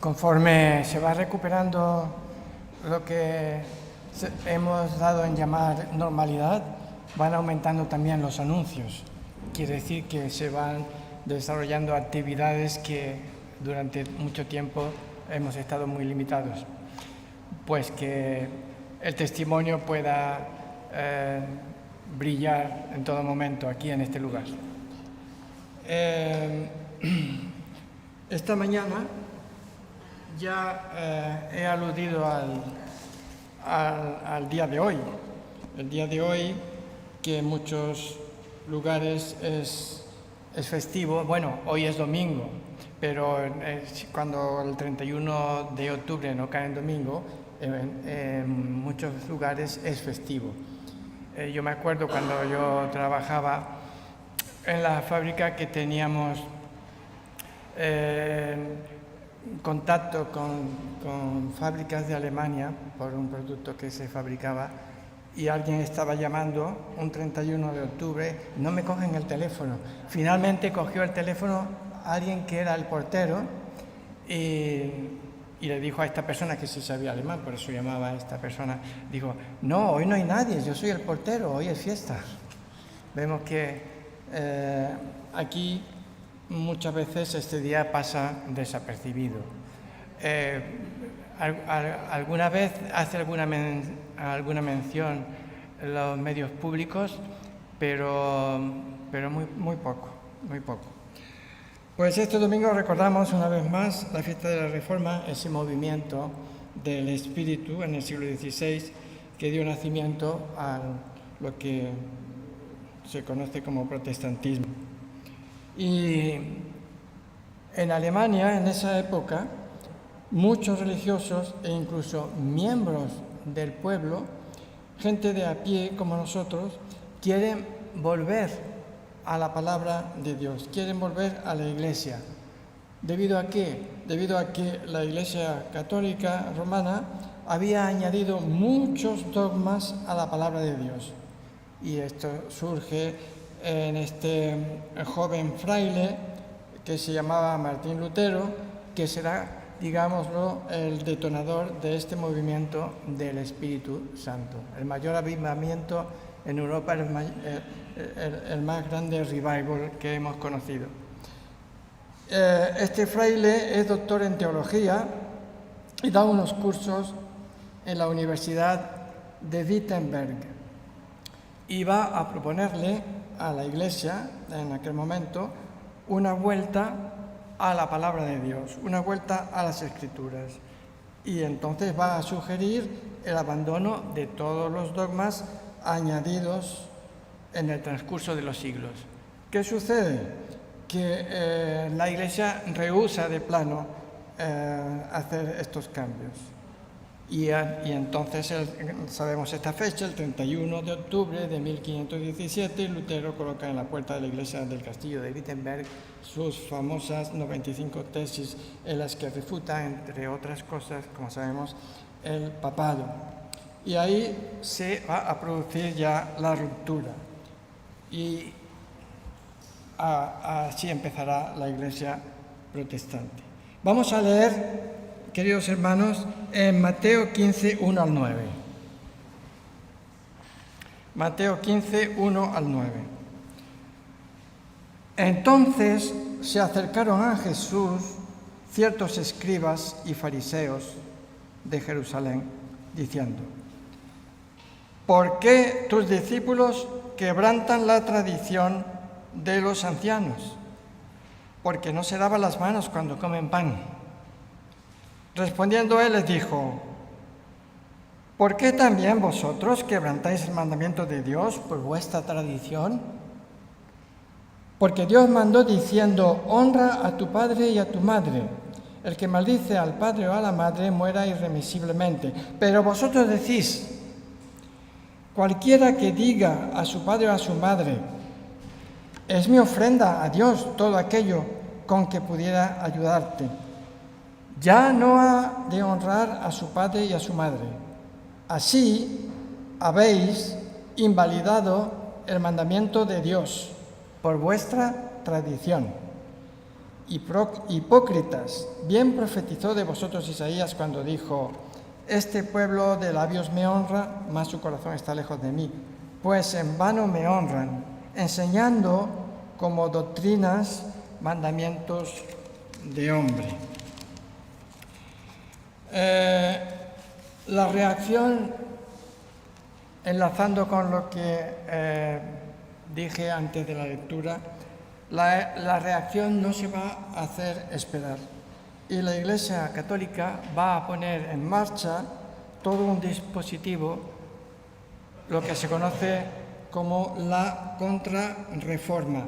Conforme se va recuperando lo que hemos dado en llamar normalidad, van aumentando también los anuncios. Quiere decir que se van desarrollando actividades que durante mucho tiempo hemos estado muy limitados. Pues que el testimonio pueda brillar en todo momento aquí en este lugar. Esta mañana ya he aludido al día de hoy. El día de hoy, que en muchos lugares es festivo. Bueno, hoy es domingo, pero cuando el 31 de octubre no cae en domingo, en muchos lugares es festivo. Yo me acuerdo cuando yo trabajaba en la fábrica que teníamos contacto con fábricas de Alemania por un producto que se fabricaba, y alguien estaba llamando un 31 de octubre, no me cogen el teléfono. Finalmente cogió el teléfono alguien que era el portero y le dijo a esta persona, que sí sabía alemán, por eso llamaba a esta persona, dijo: no, hoy no hay nadie, yo soy el portero, hoy es fiesta. Vemos que aquí muchas veces este día pasa desapercibido. Alguna vez hace alguna mención en los medios públicos, pero muy poco. Pues este domingo recordamos una vez más la fiesta de la Reforma, ese movimiento del Espíritu en el siglo XVI que dio nacimiento a lo que se conoce como protestantismo. Y en Alemania, en esa época, muchos religiosos e incluso miembros del pueblo, gente de a pie como nosotros, quieren volver a la palabra de Dios, quieren volver a la Iglesia. ¿Debido a qué? Debido a que la Iglesia Católica Romana había añadido muchos dogmas a la palabra de Dios. Y esto surge en este joven fraile que se llamaba Martín Lutero, que será, digámoslo, el detonador de este movimiento del Espíritu Santo. El mayor avivamiento en Europa, el más grande revival que hemos conocido. Este fraile es doctor en teología y da unos cursos en la Universidad de Wittenberg y va a proponerle a la Iglesia, en aquel momento, una vuelta a la palabra de Dios, una vuelta a las Escrituras. Y entonces va a sugerir el abandono de todos los dogmas añadidos en el transcurso de los siglos. ¿Qué sucede? Que la Iglesia rehúsa de plano hacer estos cambios. Y entonces sabemos esta fecha, el 31 de octubre de 1517, Lutero coloca en la puerta de la iglesia del castillo de Wittenberg sus famosas 95 tesis en las que refuta, entre otras cosas, como sabemos, el papado. Y ahí se va a producir ya la ruptura. Y así empezará la iglesia protestante. Vamos a leer, queridos hermanos, en Mateo 15, 1 al 9. Mateo 15, 1 al 9. Entonces se acercaron a Jesús ciertos escribas y fariseos de Jerusalén, diciendo: ¿por qué tus discípulos quebrantan la tradición de los ancianos? Porque no se lavan las manos cuando comen pan. Respondiendo él les dijo: ¿por qué también vosotros quebrantáis el mandamiento de Dios por vuestra tradición? Porque Dios mandó diciendo: honra a tu padre y a tu madre. El que maldice al padre o a la madre muera irremisiblemente. Pero vosotros decís: cualquiera que diga a su padre o a su madre: es mi ofrenda a Dios todo aquello con que pudiera ayudarte, ya no ha de honrar a su padre y a su madre. Así habéis invalidado el mandamiento de Dios por vuestra tradición. Hipócritas, bien profetizó de vosotros Isaías cuando dijo: este pueblo de labios me honra, mas su corazón está lejos de mí, pues en vano me honran, enseñando como doctrinas mandamientos de hombre. La reacción, enlazando con lo que dije antes de la lectura, la reacción no se va a hacer esperar. Y la Iglesia Católica va a poner en marcha todo un dispositivo, lo que se conoce como la Contrarreforma.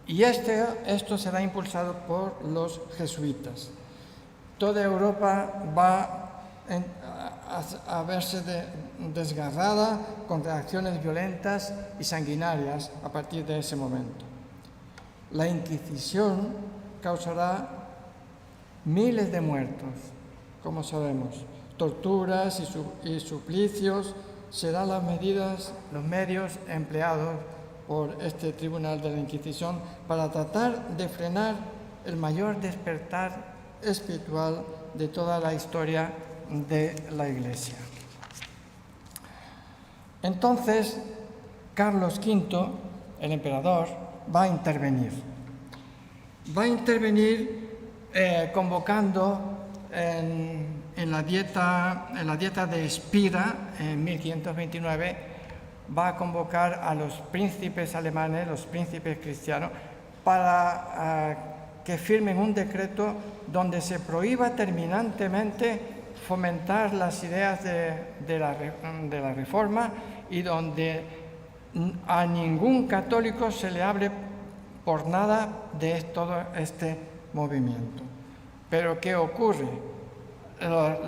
Y esto será impulsado por los jesuitas. Toda Europa va a verse desgarrada con reacciones violentas y sanguinarias a partir de ese momento. La Inquisición causará miles de muertos, como sabemos. Torturas y suplicios serán los medios empleados por este tribunal de la Inquisición para tratar de frenar el mayor despertar espiritual de toda la historia de la Iglesia. Entonces, Carlos V, el emperador, va a intervenir. Va a intervenir convocando en la dieta de Spira, en 1529, va a convocar a los príncipes alemanes, los príncipes cristianos, para que firmen un decreto donde se prohíba terminantemente fomentar las ideas de la Reforma y donde a ningún católico se le hable por nada de todo este movimiento. Pero ¿qué ocurre?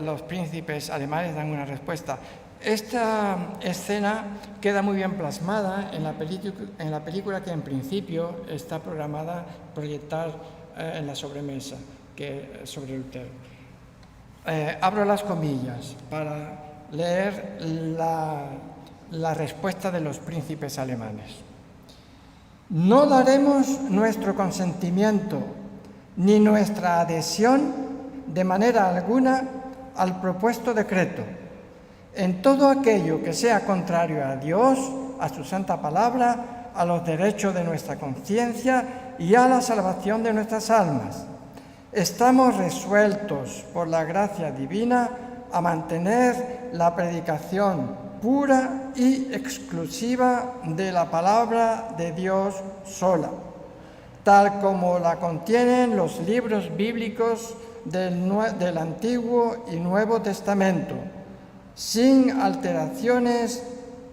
Los príncipes alemanes dan una respuesta. Esta escena queda muy bien plasmada en la película que en principio está programada proyectar en la sobremesa, sobre Lutero. Abro las comillas para leer la respuesta de los príncipes alemanes. No daremos nuestro consentimiento ni nuestra adhesión de manera alguna al propuesto decreto en todo aquello que sea contrario a Dios, a su santa palabra, a los derechos de nuestra conciencia y a la salvación de nuestras almas. Estamos resueltos por la gracia divina a mantener la predicación pura y exclusiva de la palabra de Dios sola, tal como la contienen los libros bíblicos del Antiguo y Nuevo Testamento, sin alteraciones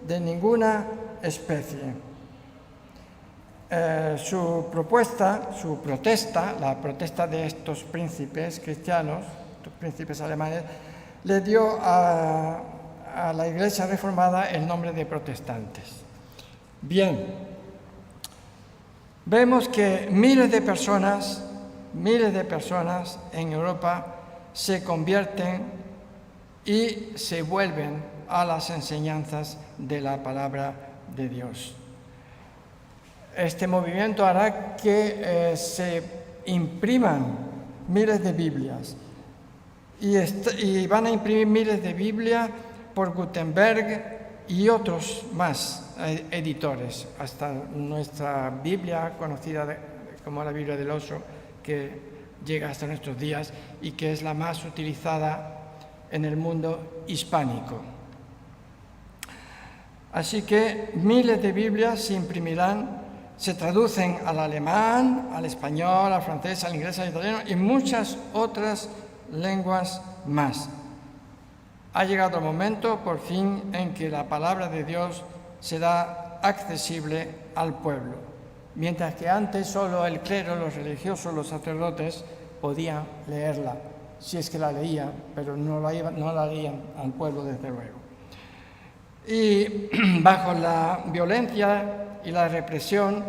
de ninguna especie. Su protesta, la protesta de estos príncipes cristianos, estos príncipes alemanes, le dio a la Iglesia reformada el nombre de protestantes. Bien, vemos que miles de personas en Europa se convierten y se vuelven a las enseñanzas de la palabra de Dios. Este movimiento hará que se impriman miles de Biblias y van a imprimir miles de Biblias por Gutenberg y otros más editores, hasta nuestra Biblia conocida como la Biblia del Oso, que llega hasta nuestros días y que es la más utilizada en el mundo hispánico. Así que miles de Biblias se imprimirán, se traducen al alemán, al español, al francés, al inglés, al italiano y muchas otras lenguas más. Ha llegado el momento, por fin, en que la palabra de Dios será accesible al pueblo, mientras que antes solo el clero, los religiosos, los sacerdotes podían leerla, si es que la leían, pero no la leían al pueblo, desde luego. Y bajo la violencia y la represión,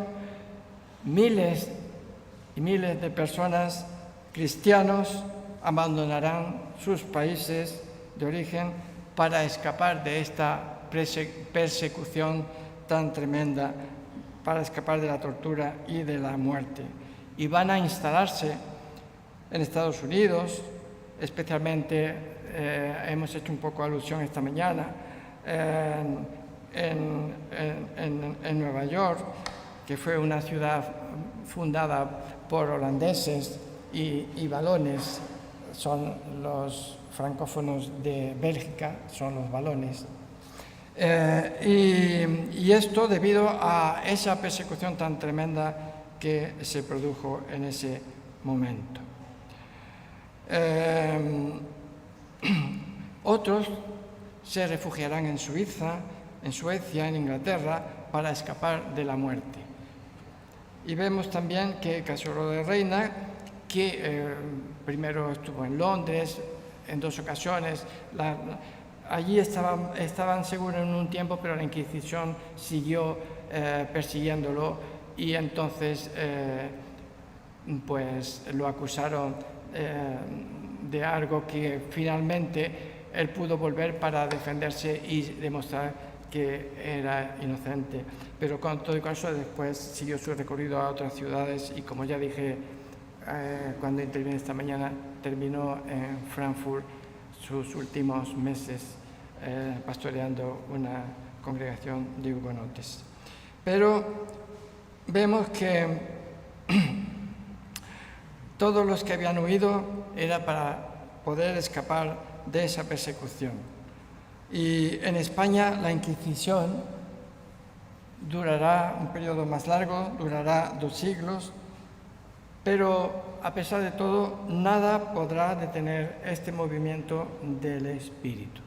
miles y miles de personas, cristianos, abandonarán sus países de origen para escapar de esta persecución tan tremenda, para escapar de la tortura y de la muerte. y van a instalarse en Estados Unidos, especialmente, hemos hecho un poco alusión esta mañana, en Nueva York, que fue una ciudad fundada por holandeses y valones, son los francófonos de Bélgica, son los valones. Y esto debido a esa persecución tan tremenda que se produjo en ese momento. Otros se refugiarán en Suiza, en Suecia, en Inglaterra, para escapar de la muerte. Y vemos también que Casiodoro de Reina, que primero estuvo en Londres en 2 ocasiones, allí estaban seguros en un tiempo, pero la Inquisición siguió persiguiéndolo y entonces pues lo acusaron de algo que finalmente él pudo volver para defenderse y demostrar que era inocente. Pero con todo caso después siguió su recorrido a otras ciudades y, como ya dije cuando intervine esta mañana, terminó en Frankfurt sus últimos meses pastoreando una congregación de hugonotes. Pero vemos que todos los que habían huido era para poder escapar de esa persecución. Y en España la Inquisición durará un periodo más largo, durará 2 siglos, pero a pesar de todo, nada podrá detener este movimiento del espíritu.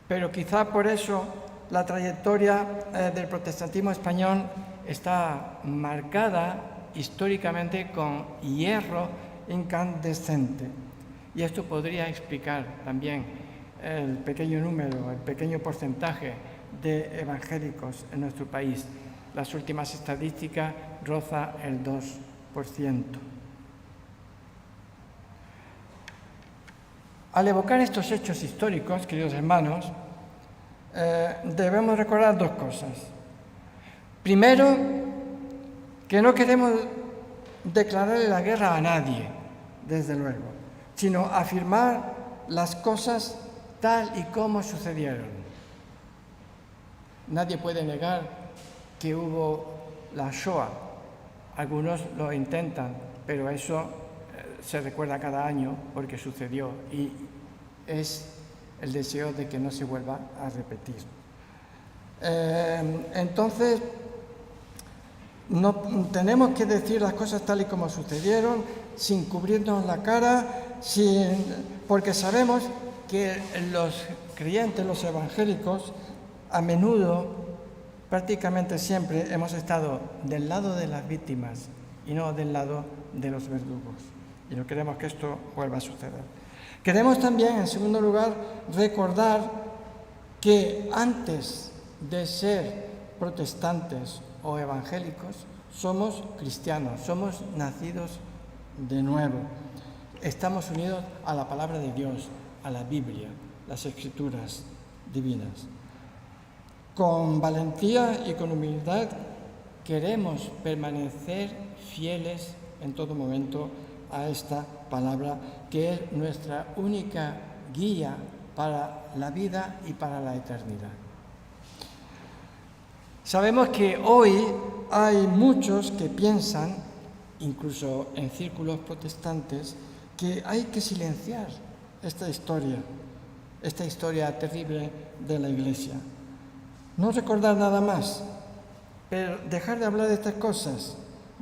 Pero quizá por eso la trayectoria del protestantismo español está marcada históricamente con hierro incandescente. Y esto podría explicar también el pequeño número, el pequeño porcentaje de evangélicos en nuestro país. Las últimas estadísticas roza el 2%. Al evocar estos hechos históricos, queridos hermanos, debemos recordar 2 cosas. Primero, que no queremos declararle la guerra a nadie, desde luego, sino afirmar las cosas tal y como sucedieron. Nadie puede negar que hubo la Shoah. Algunos lo intentan, pero eso se recuerda cada año porque sucedió y es el deseo de que no se vuelva a repetir. Entonces, no tenemos que decir las cosas tal y como sucedieron, sin cubrirnos la cara, porque sabemos que los creyentes, los evangélicos, a menudo, prácticamente siempre, hemos estado del lado de las víctimas y no del lado de los verdugos. Y no queremos que esto vuelva a suceder. Queremos también, en segundo lugar, recordar que antes de ser protestantes o evangélicos, somos cristianos, somos nacidos de nuevo. Estamos unidos a la palabra de Dios, a la Biblia, las Escrituras divinas. Con valentía y con humildad queremos permanecer fieles en todo momento a esta palabra, que es nuestra única guía para la vida y para la eternidad. Sabemos que hoy hay muchos que piensan, incluso en círculos protestantes, que hay que silenciar esta historia terrible de la Iglesia. No recordar nada más, pero dejar de hablar de estas cosas,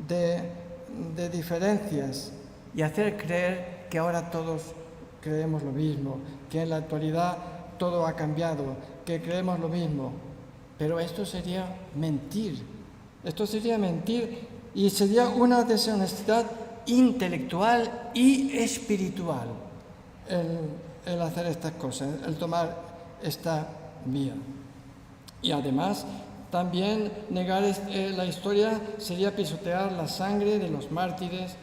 de diferencias, y hacer creer que ahora todos creemos lo mismo, que en la actualidad todo ha cambiado, que creemos lo mismo. Pero esto sería mentir. Esto sería mentir y sería una deshonestidad intelectual y espiritual el hacer estas cosas, el tomar esta vía. Y además, también negar la historia sería pisotear la sangre de los mártires.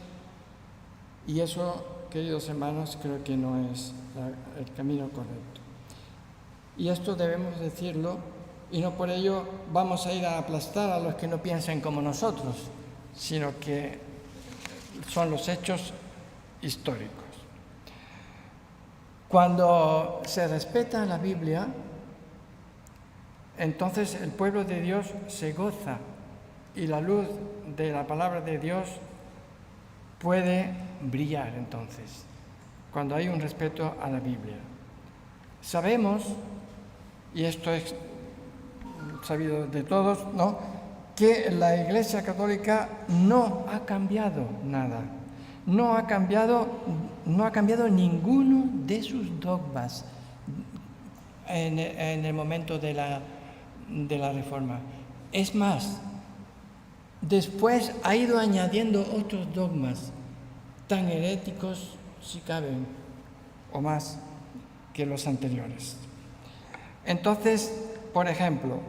Y eso, queridos hermanos, creo que no es el camino correcto. Y esto debemos decirlo, y no por ello vamos a ir a aplastar a los que no piensen como nosotros, sino que son los hechos históricos. Cuando se respeta la Biblia, entonces el pueblo de Dios se goza y la luz de la palabra de Dios puede brillar entonces, cuando hay un respeto a la Biblia. Sabemos, y esto es sabido de todos, ¿no?, que la Iglesia Católica no ha cambiado nada. No ha cambiado ninguno de sus dogmas en el momento de la Reforma. Es más, después ha ido añadiendo otros dogmas tan heréticos, si caben, o más que los anteriores. Entonces, por ejemplo,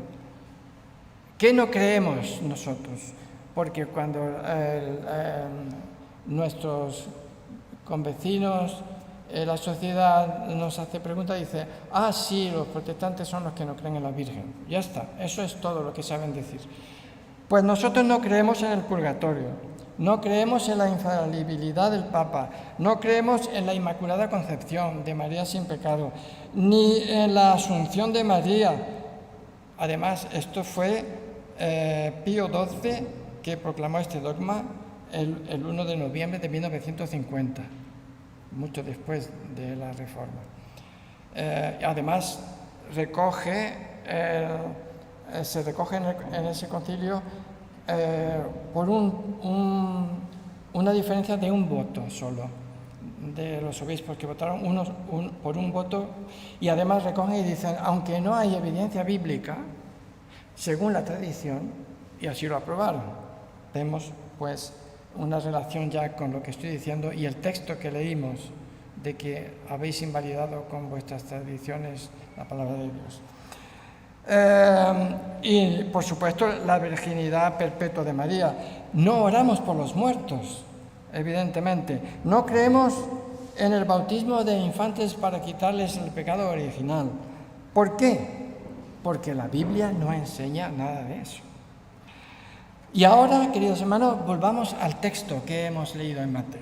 ¿qué no creemos nosotros? Porque cuando nuestros convecinos, la sociedad nos hace preguntas, dice, sí, los protestantes son los que no creen en la Virgen. Ya está, eso es todo lo que saben decir. Pues nosotros no creemos en el purgatorio, no creemos en la infalibilidad del Papa, no creemos en la Inmaculada Concepción de María sin pecado, ni en la Asunción de María. Además, esto fue Pío XII que proclamó este dogma el 1 de noviembre de 1950, mucho después de la Reforma. Además, se recoge en ese concilio por una diferencia de un voto solo de los obispos que votaron por un voto, y además recogen y dicen, aunque no hay evidencia bíblica, según la tradición, y así lo aprobaron. Vemos pues una relación ya con lo que estoy diciendo y el texto que leímos de que habéis invalidado con vuestras tradiciones la palabra de Dios. Y por supuesto la virginidad perpetua de María. No oramos por los muertos, evidentemente. No creemos en el bautismo de infantes para quitarles el pecado original. ¿Por qué? Porque la Biblia no enseña nada de eso. Y ahora, queridos hermanos, volvamos al texto que hemos leído en Mateo.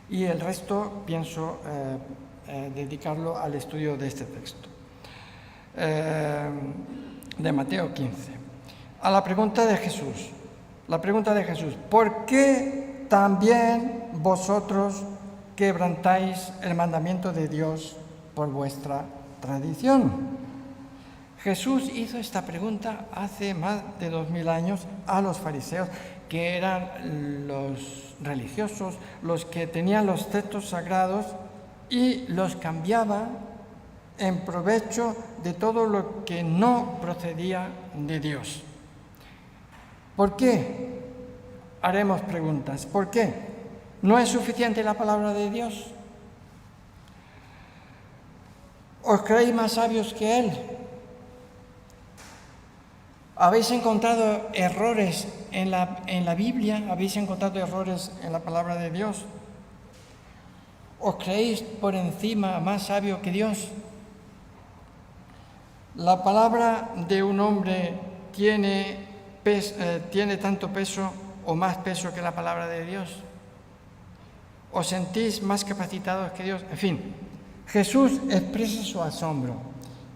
Y el resto pienso dedicarlo al estudio de este texto. De Mateo 15. A la pregunta de Jesús. La pregunta de Jesús. ¿Por qué también vosotros quebrantáis el mandamiento de Dios por vuestra tradición? Jesús hizo esta pregunta hace más de 2000 años a los fariseos, que eran los religiosos, los que tenían los textos sagrados y los cambiaba en provecho de todo lo que no procedía de Dios. ¿Por qué? Haremos preguntas. ¿Por qué? ¿No es suficiente la palabra de Dios? ¿Os creéis más sabios que Él? ¿Habéis encontrado errores en la Biblia? ¿Habéis encontrado errores en la palabra de Dios? ¿Os creéis por encima más sabio que Dios? ¿La palabra de un hombre tiene tanto peso o más peso que la palabra de Dios? ¿Os sentís más capacitados que Dios? En fin, Jesús expresa su asombro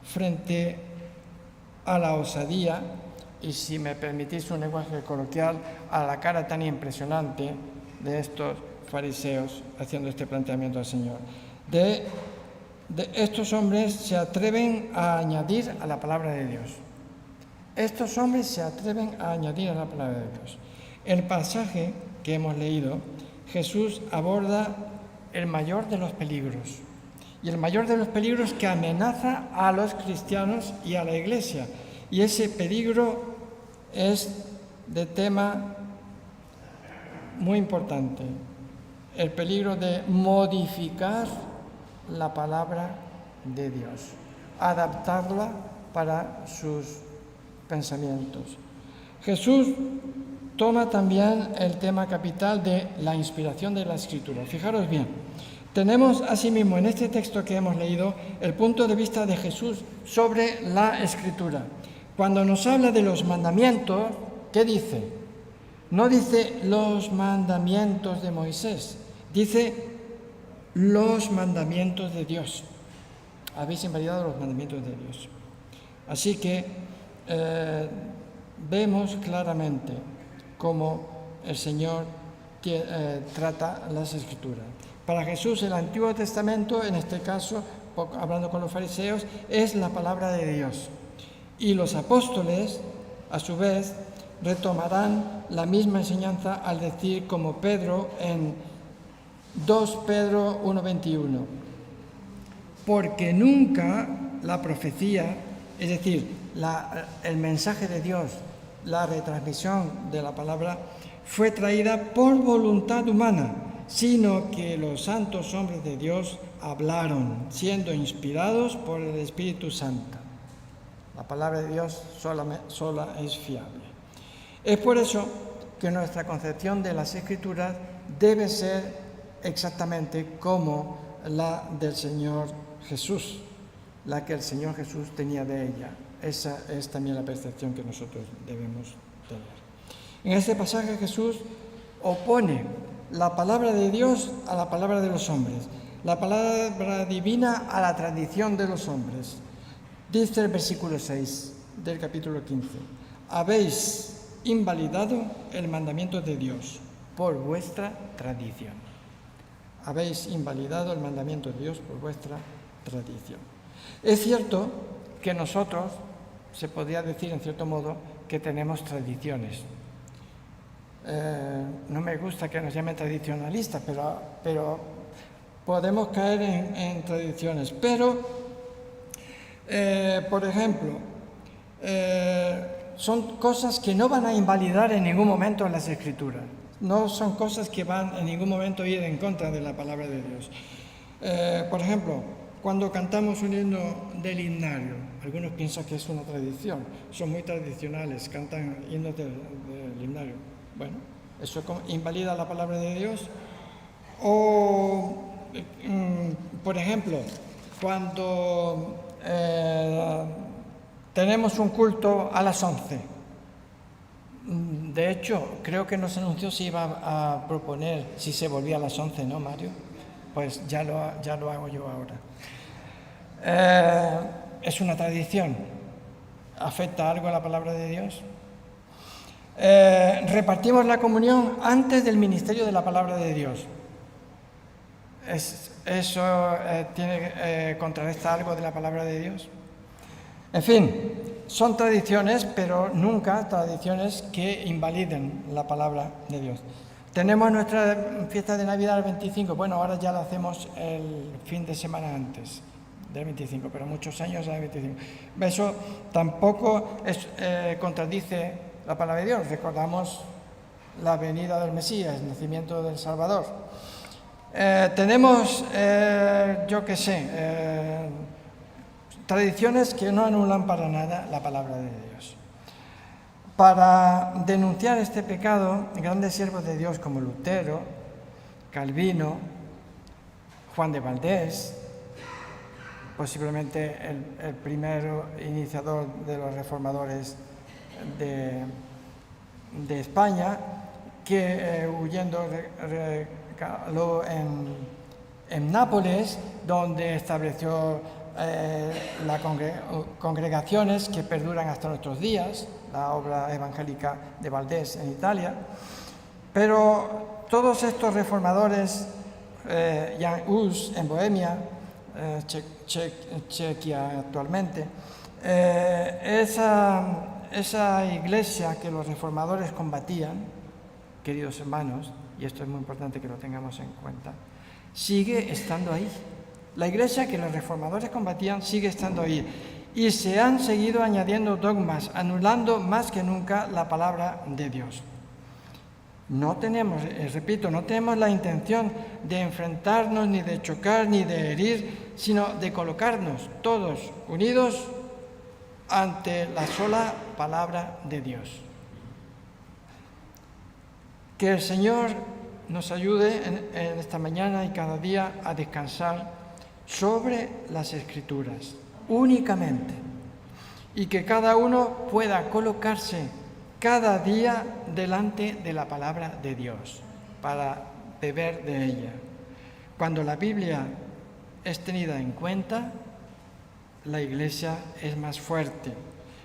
frente a la osadía y, si me permitís un lenguaje coloquial, a la cara tan impresionante de estos fariseos haciendo este planteamiento al Señor. De estos hombres se atreven a añadir a la palabra de Dios. Estos hombres se atreven a añadir a la palabra de Dios. El pasaje que hemos leído, Jesús aborda el mayor de los peligros. Y el mayor de los peligros que amenaza a los cristianos y a la Iglesia. Y ese peligro es de tema muy importante. El peligro de modificar la palabra de Dios, adaptarla para sus pensamientos. Jesús toma también el tema capital de la inspiración de la Escritura. Fijaros bien, tenemos asimismo en este texto que hemos leído el punto de vista de Jesús sobre la Escritura. Cuando nos habla de los mandamientos, ¿qué dice? No dice los mandamientos de Moisés, dice los mandamientos de Dios. Habéis invalidado los mandamientos de Dios. Así que vemos claramente cómo el Señor trata las Escrituras. Para Jesús el Antiguo Testamento, en este caso, hablando con los fariseos, es la palabra de Dios. Y los apóstoles, a su vez, retomarán la misma enseñanza al decir como Pedro en 2 Pedro 1:21. Porque nunca la profecía, es decir, el mensaje de Dios, la retransmisión de la palabra, fue traída por voluntad humana, sino que los santos hombres de Dios hablaron, siendo inspirados por el Espíritu Santo. La palabra de Dios sola es fiable. Es por eso que nuestra concepción de las Escrituras debe ser exactamente como la del Señor Jesús, la que el Señor Jesús tenía de ella. Esa es también la percepción que nosotros debemos tener. En este pasaje Jesús opone la palabra de Dios a la palabra de los hombres, la palabra divina a la tradición de los hombres. Dice el versículo 6 del capítulo 15, habéis invalidado el mandamiento de Dios por vuestra tradición. Habéis invalidado el mandamiento de Dios por vuestra tradición. Es cierto que nosotros, se podría decir en cierto modo, que tenemos tradiciones. No me gusta que nos llamen tradicionalistas, pero podemos caer en tradiciones. Pero, por ejemplo, son cosas que no van a invalidar en ningún momento en las Escrituras. No son cosas que van en ningún momento a ir en contra de la palabra de Dios. Por ejemplo, cuando cantamos un himno del himnario, algunos piensan que es una tradición, son muy tradicionales, cantan himnos del himnario. Bueno, ¿eso invalida la palabra de Dios? O, por ejemplo, cuando tenemos un culto a las 11. De hecho, creo que nos anunció si iba a proponer si se volvía a las 11, ¿no, Mario? Pues ya lo hago yo ahora. Es una tradición. ¿Afecta algo a la palabra de Dios? Repartimos la comunión antes del ministerio de la palabra de Dios. ¿Eso contrarresta algo de la palabra de Dios? En fin, son tradiciones, pero nunca tradiciones que invaliden la palabra de Dios. Tenemos nuestra fiesta de Navidad el 25, bueno, ahora ya la hacemos el fin de semana antes del 25, pero muchos años era el 25. Eso tampoco contradice la palabra de Dios. Recordamos la venida del Mesías, el nacimiento del Salvador. Tenemos, tradiciones que no anulan para nada la palabra de Dios. Para denunciar este pecado, grandes siervos de Dios como Lutero, Calvino, Juan de Valdés, posiblemente el primer iniciador de los reformadores de España, que huyendo recaló en Nápoles, donde estableció las congregaciones que perduran hasta nuestros días, la obra evangélica de Valdés en Italia. Pero todos estos reformadores, Jan Hus en Bohemia, Chequia actualmente, esa iglesia que los reformadores combatían, queridos hermanos, y esto es muy importante que lo tengamos en cuenta, sigue estando ahí. La iglesia que los reformadores combatían sigue estando ahí. Y se han seguido añadiendo dogmas, anulando más que nunca la palabra de Dios. No tenemos la intención de enfrentarnos, ni de chocar, ni de herir, sino de colocarnos todos unidos ante la sola palabra de Dios. Que el Señor nos ayude en esta mañana y cada día a descansar sobre las Escrituras, únicamente, y que cada uno pueda colocarse cada día delante de la palabra de Dios, para beber de ella. Cuando la Biblia es tenida en cuenta, la Iglesia es más fuerte.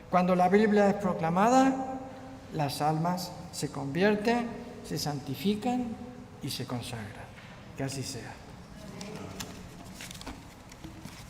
Cuando la Biblia es proclamada, las almas se convierten, se santifican y se consagran. Que así sea.